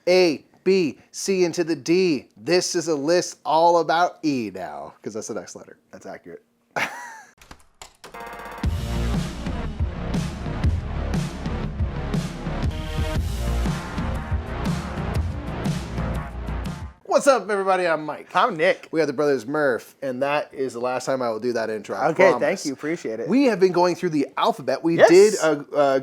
A, B, C, and to the D. This is a list all about E now, because that's the next letter. That's accurate. What's up, everybody? I'm Mike. I'm Nick. We are the Brothers Murph, and that is the last time I will do that intro. Okay, thank you. Appreciate it. We have been going through the alphabet. We did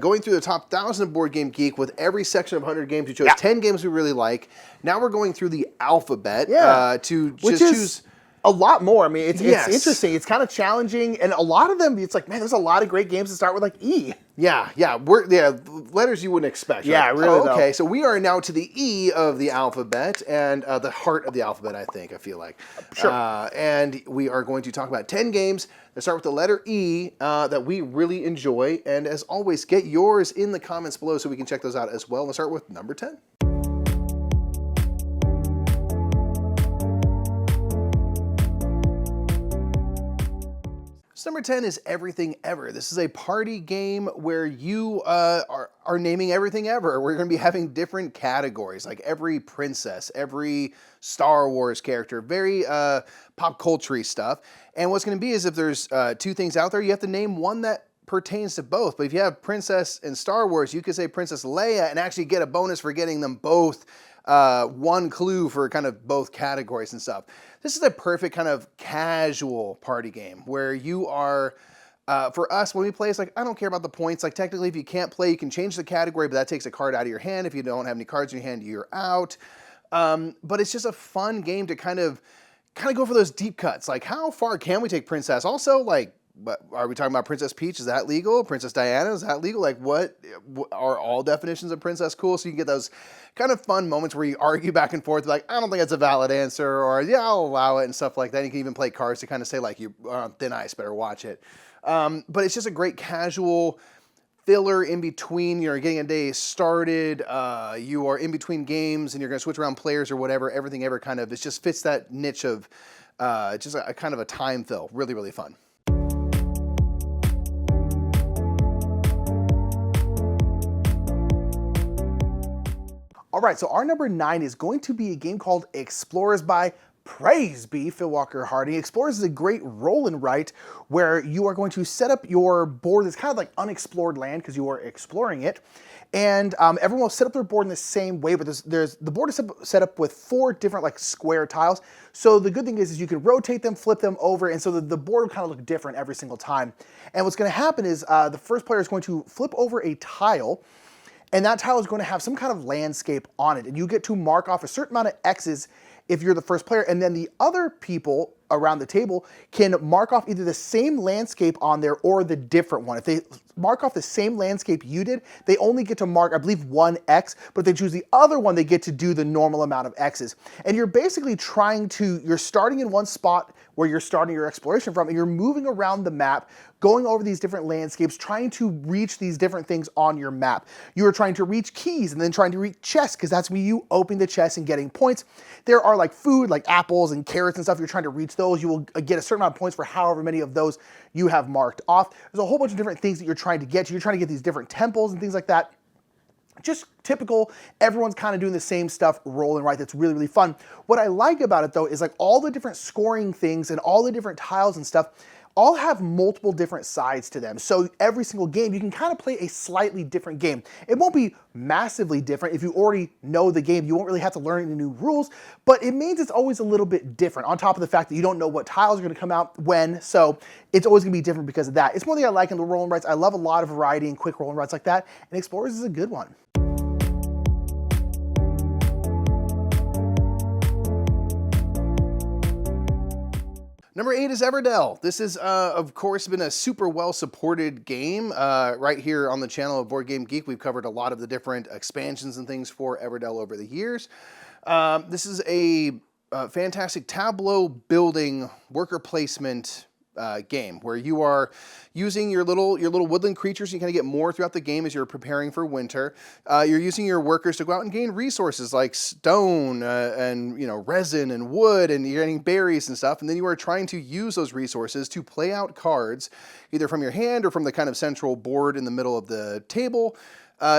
going through the top 1,000 of Board Game Geek with every section of 100 games. We chose 10 games we really like. Now we're going through the alphabet to just choose a lot more. I mean, it's interesting. It's kind of challenging, and a lot of them, it's like, man, there's a lot of great games that start with like E. Yeah, letters you wouldn't expect. Yeah, like, really. Okay, so we are now to the E of the alphabet and the heart of the alphabet. I feel like. Sure. And we are going to talk about 10 games that start with the letter E that we really enjoy. And as always, get yours in the comments below so we can check those out as well. Let's start with number 10. Number 10 is Everything Ever. This is a party game where you are naming everything ever. We're going to be having different categories, like every princess, every Star Wars character, very pop culture-y stuff. And what's going to be is if there's two things out there, you have to name one that pertains to both. But if you have Princess and Star Wars, you could say Princess Leia and actually get a bonus for getting them both one clue for kind of both categories and stuff. This is a perfect kind of casual party game where you are, for us, when we play, it's like, I don't care about the points. Like, technically, if you can't play, you can change the category, but that takes a card out of your hand. If you don't have any cards in your hand, you're out. But it's just a fun game to kind of go for those deep cuts. Like, how far can we take Princess? Also, like, but are we talking about Princess Peach? Is that legal? Princess Diana? Is that legal? Like, what are all definitions of princess cool? So you can get those kind of fun moments where you argue back and forth, like, I don't think that's a valid answer, or yeah, I'll allow it and stuff like that. You can even play cards to kind of say, like, you're on thin ice, better watch it. But it's just a great casual filler in between. You're getting a day started. You are in between games, and you're going to switch around players or whatever. Everything Ever kind of, it just fits that niche of just a kind of a time fill. Really, really fun. All right, so our number 9 is going to be a game called Explorers by Praise Be Phil Walker Harding. Explorers is a great roll and write where you are going to set up your board that's kind of like unexplored land because you are exploring it. And everyone will set up their board in the same way, but the board is set up with 4 different like square tiles. So the good thing is you can rotate them, flip them over, and so the board will kind of look different every single time. And what's going to happen is the first player is going to flip over a tile, and that tile is going to have some kind of landscape on it. And you get to mark off a certain amount of X's if you're the first player. And then the other people around the table can mark off either the same landscape on there or the different one. If they mark off the same landscape you did, they only get to mark, I believe, 1 X. But if they choose the other one, they get to do the normal amount of X's. And you're basically you're starting in one spot where you're starting your exploration from, and you're moving around the map, going over these different landscapes, trying to reach these different things on your map. You are trying to reach keys and then trying to reach chests, because that's when you open the chest and getting points. There are like food, like apples and carrots and stuff. You're trying to reach those. You will get a certain amount of points for however many of those you have marked off. There's a whole bunch of different things that you're trying to get to. You're trying to get these different temples and things like that. Just typical, everyone's kind of doing the same stuff, roll and write. That's really, really fun. What I like about it though is like all the different scoring things and all the different tiles and stuff all have multiple different sides to them. So every single game, you can kind of play a slightly different game. It won't be massively different. If you already know the game, you won't really have to learn any new rules, but it means it's always a little bit different, on top of the fact that you don't know what tiles are gonna come out when, so it's always gonna be different because of that. It's one thing I like in the roll and writes. I love a lot of variety and quick roll and writes like that, and Explorers is a good one. Number 8 is Everdell. This is, of course, been a super well-supported game right here on the channel of Board Game Geek. We've covered a lot of the different expansions and things for Everdell over the years. This is a fantastic tableau building worker placement game where you are using your little woodland creatures. You kind of get more throughout the game as you're preparing for winter. You're using your workers to go out and gain resources like stone and resin and wood, and you're getting berries and stuff. And then you are trying to use those resources to play out cards, either from your hand or from the kind of central board in the middle of the table.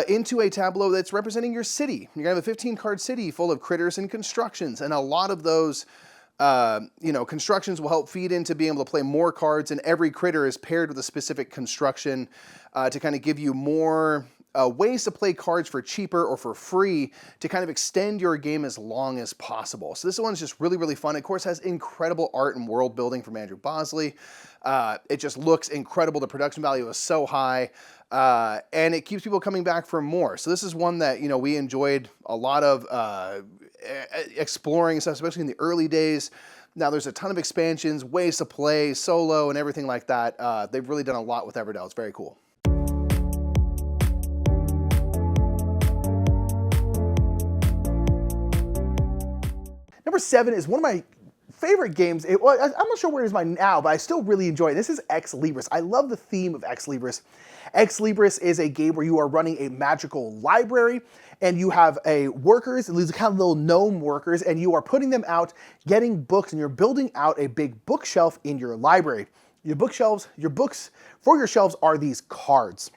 into a tableau that's representing your city. You're gonna have a 15-card city full of critters and constructions, and a lot of those constructions will help feed into being able to play more cards, and every critter is paired with a specific construction to kind of give you more ways to play cards for cheaper or for free to kind of extend your game as long as possible. So this one's just really, really fun. It, of course, has incredible art and world building from Andrew Bosley. It just looks incredible. The production value is so high. And it keeps people coming back for more. So this is one that, we enjoyed a lot of exploring stuff, especially in the early days. Now there's a ton of expansions, ways to play, solo, and everything like that. They've really done a lot with Everdell. It's very cool. Number 7 is one of my favorite games. I'm not sure where it is by now, but I still really enjoy it. This is Ex Libris. I love the theme of Ex Libris. Ex Libris is a game where you are running a magical library, and you have workers, these kind of little gnome workers, and you are putting them out, getting books, and you're building out a big bookshelf in your library. Your books for your shelves are these cards.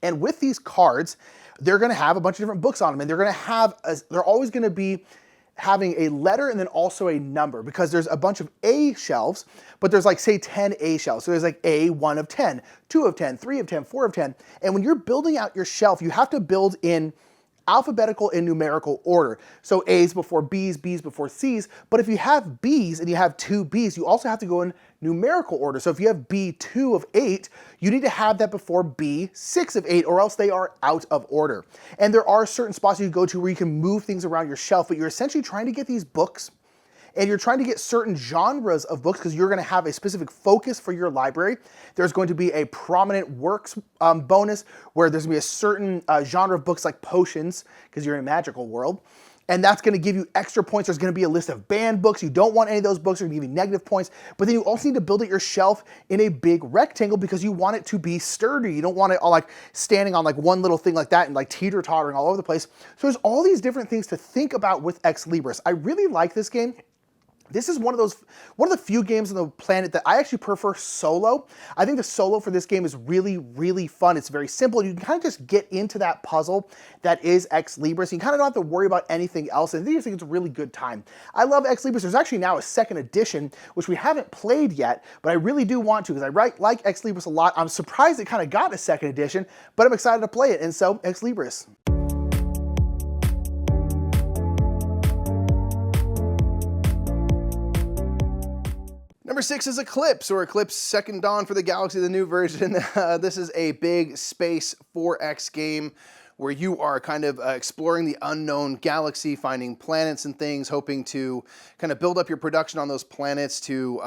And with these cards, they're going to have a bunch of different books on them, and they're always going to be having a letter and then also a number, because there's a bunch of A shelves, but there's like, say, 10 A shelves. So there's like A, 1 of 10, 2 of 10, 3 of 10, 4 of 10. And when you're building out your shelf, you have to build in alphabetical and numerical order. So A's before B's, B's before C's. But if you have B's and you have 2 B's, you also have to go in numerical order. So if you have B2 of 8, you need to have that before B6 of 8, or else they are out of order. And there are certain spots you go to where you can move things around your shelf, but you're essentially trying to get these books, and you're trying to get certain genres of books because you're going to have a specific focus for your library. There's going to be a prominent works bonus where there's going to be a certain genre of books like potions, because you're in a magical world. And that's going to give you extra points. There's going to be a list of banned books. You don't want any of those books. They're going to give you negative points. But then you also need to build it your shelf in a big rectangle because you want it to be sturdy. You don't want it all like standing on like one little thing like that and like teeter-tottering all over the place. So there's all these different things to think about with Ex Libris. I really like this game. This is one of the few games on the planet that I actually prefer solo. I think the solo for this game is really, really fun. It's very simple. You can kind of just get into that puzzle that is Ex Libris. You kind of don't have to worry about anything else. And I think it's a really good time. I love Ex Libris. There's actually now a second edition, which we haven't played yet, but I really do want to because I like Ex Libris a lot. I'm surprised it kind of got a second edition, but I'm excited to play it. And so, Ex Libris. Number 6 is Eclipse, or Eclipse Second Dawn for the Galaxy, the new version. This is a big space 4X game where you are kind of exploring the unknown galaxy, finding planets and things, hoping to kind of build up your production on those planets to,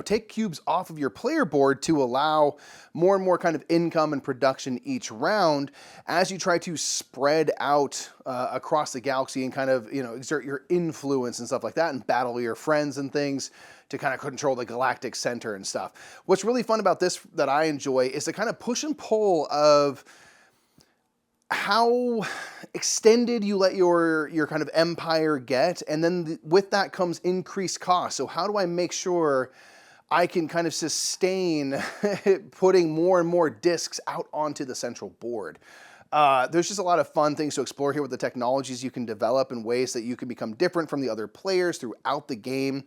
take cubes off of your player board to allow more and more kind of income and production each round as you try to spread out across the galaxy and kind of, exert your influence and stuff like that and battle your friends and things to kind of control the galactic center and stuff. What's really fun about this that I enjoy is the kind of push and pull of how extended you let your kind of empire get, and then with that comes increased cost. So how do I make sure I can kind of sustain putting more and more discs out onto the central board? There's just a lot of fun things to explore here with the technologies you can develop and ways that you can become different from the other players throughout the game.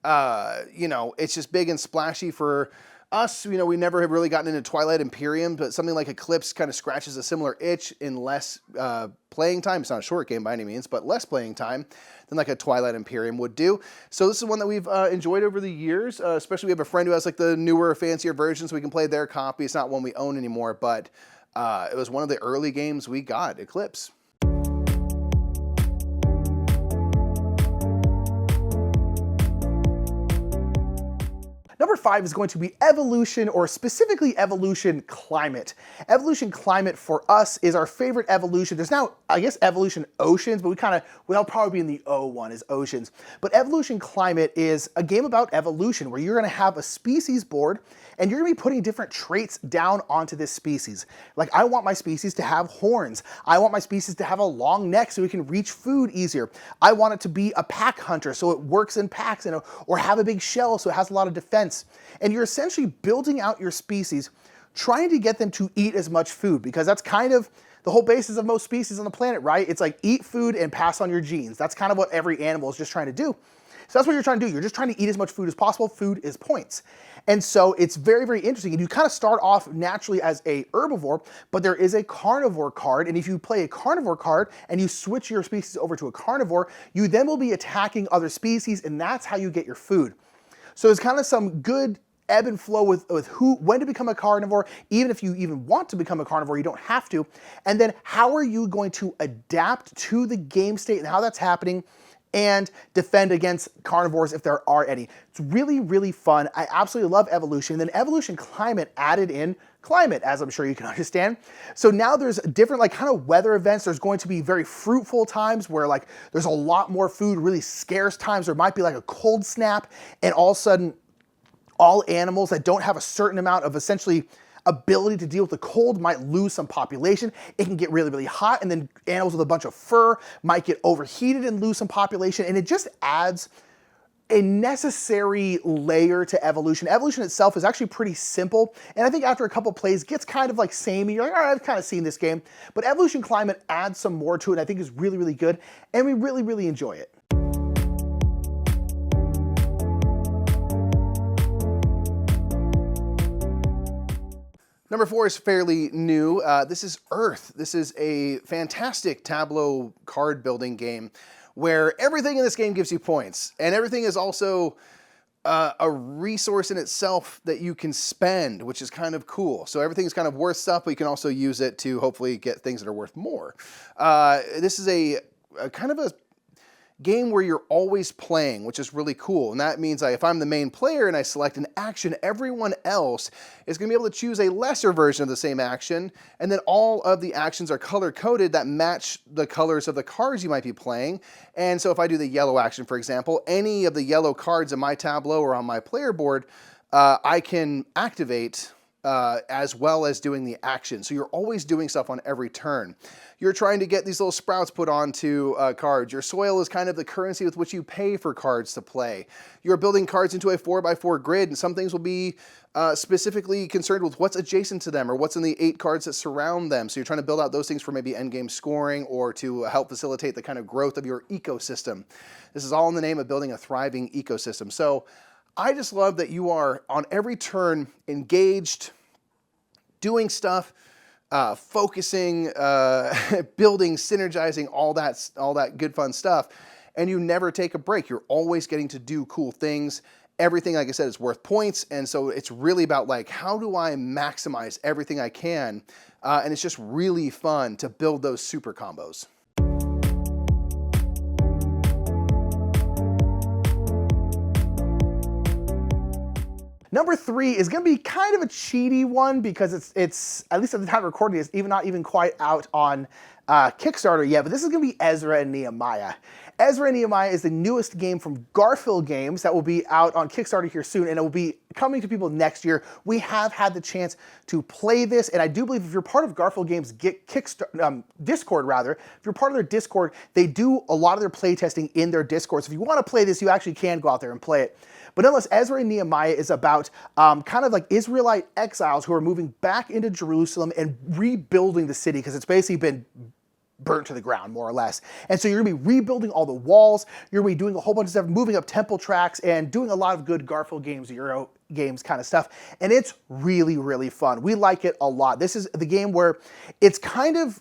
It's just big and splashy for us. We never have really gotten into Twilight Imperium, but something like Eclipse kind of scratches a similar itch in less playing time. It's not a short game by any means, but less playing time than like a Twilight Imperium would do. So this is one that we've enjoyed over the years, especially we have a friend who has like the newer, fancier version, so we can play their copy. It's not one we own anymore, but it was one of the early games we got, Eclipse. Number 5 is going to be Evolution, or specifically Evolution Climate. Evolution Climate for us is our favorite evolution. There's now, I guess, Evolution Oceans, but we'll probably be in the O one is Oceans. But Evolution Climate is a game about evolution where you're going to have a species board and you're going to be putting different traits down onto this species. Like, I want my species to have horns. I want my species to have a long neck so it can reach food easier. I want it to be a pack hunter so it works in packs, or have a big shell so it has a lot of defense. And you're essentially building out your species, trying to get them to eat as much food, because that's kind of the whole basis of most species on the planet, right? It's like eat food and pass on your genes. That's kind of what every animal is just trying to do. So that's what you're trying to do. You're just trying to eat as much food as possible. Food is points. And so it's very, very interesting. And you kind of start off naturally as a herbivore, but there is a carnivore card. And if you play a carnivore card and you switch your species over to a carnivore, you then will be attacking other species, and that's how you get your food. So there's kind of some good ebb and flow with when to become a carnivore. Even if you even want to become a carnivore, you don't have to. And then how are you going to adapt to the game state and how that's happening, and defend against carnivores if there are any. It's really, really fun. I absolutely love evolution. Then evolution climate added in climate, as I'm sure you can understand. So now there's different like kind of weather events. There's going to be very fruitful times where like there's a lot more food, really scarce times. There might be like a cold snap, and all of a sudden all animals that don't have a certain amount of essentially ability to deal with the cold might lose some population. It can get really, really hot, and then animals with a bunch of fur might get overheated and lose some population, and it just adds a necessary layer to evolution. Evolution itself is actually pretty simple, and I think after a couple plays gets kind of like samey. You're like, all right, I've kind of seen this game, but evolution climate adds some more to it, and I think is really, really good, and we really, really enjoy it. Number 4 is fairly new. This is Earth. This is a fantastic tableau card building game where everything in this game gives you points, and everything is also a resource in itself that you can spend, which is kind of cool. So everything is kind of worth stuff, but you can also use it to hopefully get things that are worth more. This is a kind of a game where you're always playing, which is really cool. And that means if I'm the main player and I select an action, everyone else is going to be able to choose a lesser version of the same action. And then all of the actions are color-coded that match the colors of the cards you might be playing. And so if I do the yellow action, for example, any of the yellow cards in my tableau or on my player board, I can activate as well as doing the action. So you're always doing stuff on every turn. You're trying to get these little sprouts put onto cards. Your soil is kind of the currency with which you pay for cards to play. You're building cards into a 4x4 grid, and some things will be specifically concerned with what's adjacent to them or what's in the 8 cards that surround them. So you're trying to build out those things for maybe endgame scoring or to help facilitate the kind of growth of your ecosystem. This is all in the name of building a thriving ecosystem. So I just love that you are on every turn engaged, doing stuff, focusing, building, synergizing, all that good fun stuff, and you never take a break. You're always getting to do cool things. Everything, like I said, is worth points, and so it's really about like, how do I maximize everything I can? And it's just really fun to build those super combos. Number 3 is going to be kind of a cheaty one because it's at least at the time of recording, it's not even quite out on Kickstarter yet, but this is going to be Ezra and Nehemiah. Ezra and Nehemiah is the newest game from Garphill Games that will be out on Kickstarter here soon, and it will be coming to people next year. We have had the chance to play this, and I do believe if you're part of Garphill Games Discord, if you're part of their Discord, they do a lot of their playtesting in their Discord. So if you want to play this, you actually can go out there and play it. But nonetheless, Ezra and Nehemiah is about kind of like Israelite exiles who are moving back into Jerusalem and rebuilding the city because it's basically been burnt to the ground, more or less. And so you're going to be rebuilding all the walls, you're going to be doing a whole bunch of stuff, moving up temple tracks, and doing a lot of good Garphill Games, Euro games kind of stuff. And it's really, really fun. We like it a lot. This is the game where it's kind of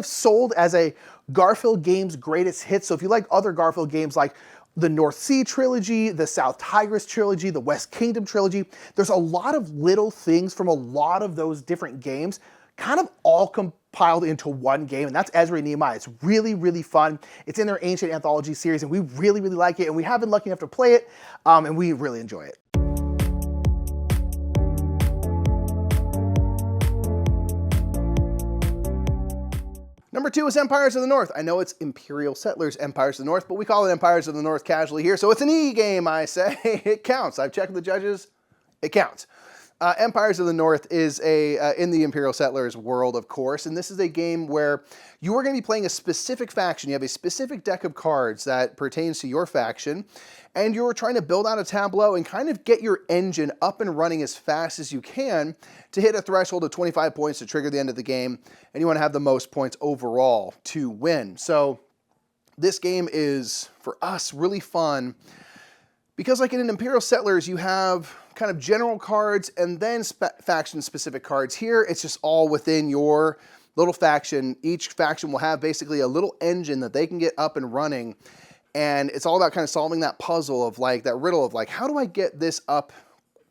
sold as a Garphill Games greatest hit. So if you like other Garphill games like the North Sea trilogy, the South Tigris trilogy, the West Kingdom trilogy, there's a lot of little things from a lot of those different games kind of all compiled into one game, and that's Ezra and Nehemiah. It's really, really fun. It's in their Ancient Anthology series, and we really, really like it, and we have been lucky enough to play it, and we really enjoy it. Number 2 is Empires of the North. I know it's Imperial Settlers Empires of the North, but we call it Empires of the North casually here, so it's an E game, I say. It counts. I've checked with the judges. It counts. Empires of the North is in the Imperial Settlers world, of course, and this is a game where you are going to be playing a specific faction. You have a specific deck of cards that pertains to your faction, and you're trying to build out a tableau and kind of get your engine up and running as fast as you can to hit a threshold of 25 points to trigger the end of the game, and you want to have the most points overall to win. So this game is, for us, really fun because like in an Imperial Settlers, you have kind of general cards and then faction-specific cards. Here, it's just all within your little faction. Each faction will have basically a little engine that they can get up and running, and it's all about kind of solving that puzzle of like, that riddle of like, how do I get this up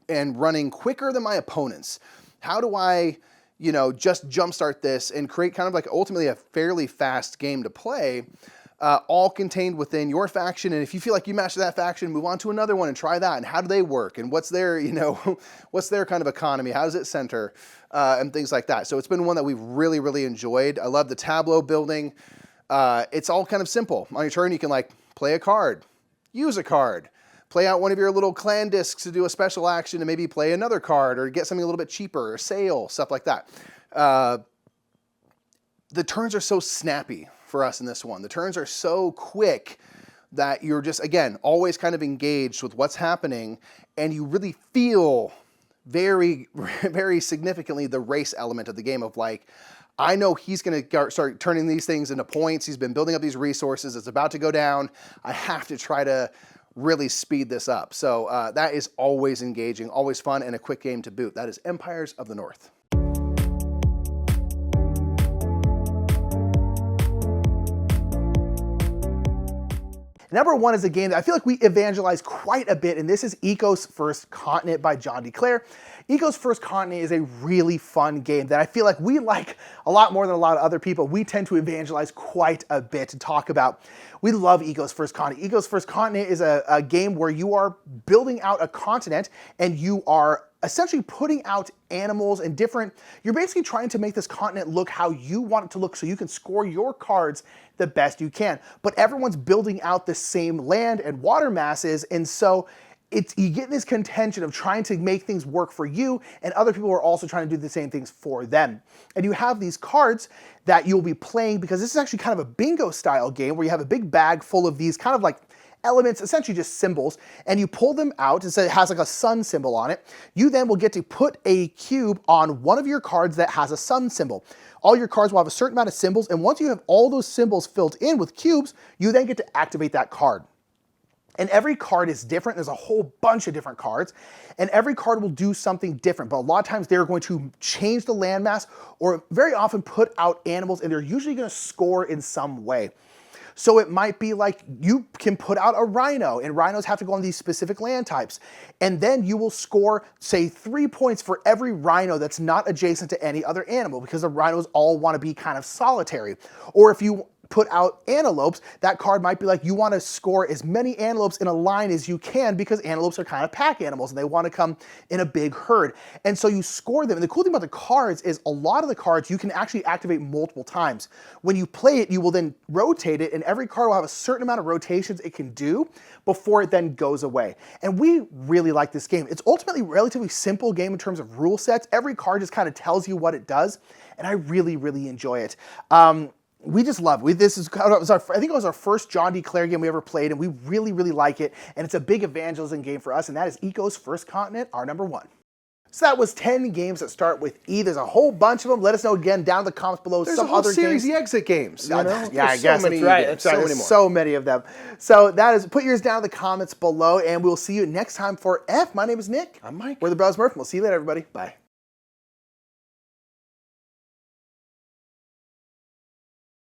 and running quicker than my opponents? How do I, you know, just jumpstart this and create kind of like ultimately a fairly fast game to play, all contained within your faction. And if you feel like you master that faction, move on to another one and try that. And how do they work? And what's their, you know, what's their kind of economy? How does it center? And things like that. So it's been one that we've really, really enjoyed. I love the tableau building. It's all kind of simple. On your turn, you can like play a card, use a card, play out one of your little clan discs to do a special action and maybe play another card or get something a little bit cheaper or sale, stuff like that. The turns are so snappy for us in this one. The turns are so quick that you're just, again, always kind of engaged with what's happening, and you really feel very, very significantly the race element of the game of like, I know he's going to start turning these things into points. He's been building up these resources. It's about to go down. I have to try to really speed this up. So that is always engaging, always fun, and a quick game to boot. That is Empires of the North. Number one is a game that I feel like we evangelize quite a bit, and this is Eco's First Continent by John DeClaire. Eco's First Continent is a really fun game that I feel like we like a lot more than a lot of other people. We tend to evangelize quite a bit to talk about. We love Eco's First Continent. Eco's First Continent is a game where you are building out a continent and you are essentially putting out animals and you're basically trying to make this continent look how you want it to look so you can score your cards the best you can. But everyone's building out the same land and water masses, and so you get this contention of trying to make things work for you, and other people are also trying to do the same things for them. And you have these cards that you'll be playing, because this is actually kind of a bingo style game where you have a big bag full of these kind of like elements, essentially just symbols, and you pull them out and say it has like a sun symbol on it. You then will get to put a cube on one of your cards that has a sun symbol. All your cards will have a certain amount of symbols, and once you have all those symbols filled in with cubes, you then get to activate that card. And every card is different. There's a whole bunch of different cards, and every card will do something different. But a lot of times they're going to change the landmass or very often put out animals, and they're usually going to score in some way. So it might be like you can put out a rhino, and rhinos have to go on these specific land types. And then you will score, say, 3 points for every rhino that's not adjacent to any other animal, because the rhinos all want to be kind of solitary. Or if you put out antelopes, that card might be like you want to score as many antelopes in a line as you can, because antelopes are kind of pack animals and they want to come in a big herd. And so you score them. And the cool thing about the cards is a lot of the cards you can actually activate multiple times. When you play it, you will then rotate it, and every card will have a certain amount of rotations it can do before it then goes away. And we really like this game. It's ultimately a relatively simple game in terms of rule sets. Every card just kind of tells you what it does, and I really, really enjoy it. We just love it. I think it was our first John DeClaire game we ever played, and we really, really like it. And it's a big evangelism game for us, and that is Eco's First Continent, our number one. So that was 10 games that start with E. There's a whole bunch of them. Let us know again down in the comments below. There's some a whole other series, games. the exit games. Yeah, You know? I There's guess so many that's right. games, That's right. so many There's more. so many of them. So that is, put yours down in the comments below, and we'll see you next time for F. My name is Nick. I'm Mike. We're the Brothers Murph. We'll see you later, everybody. Bye.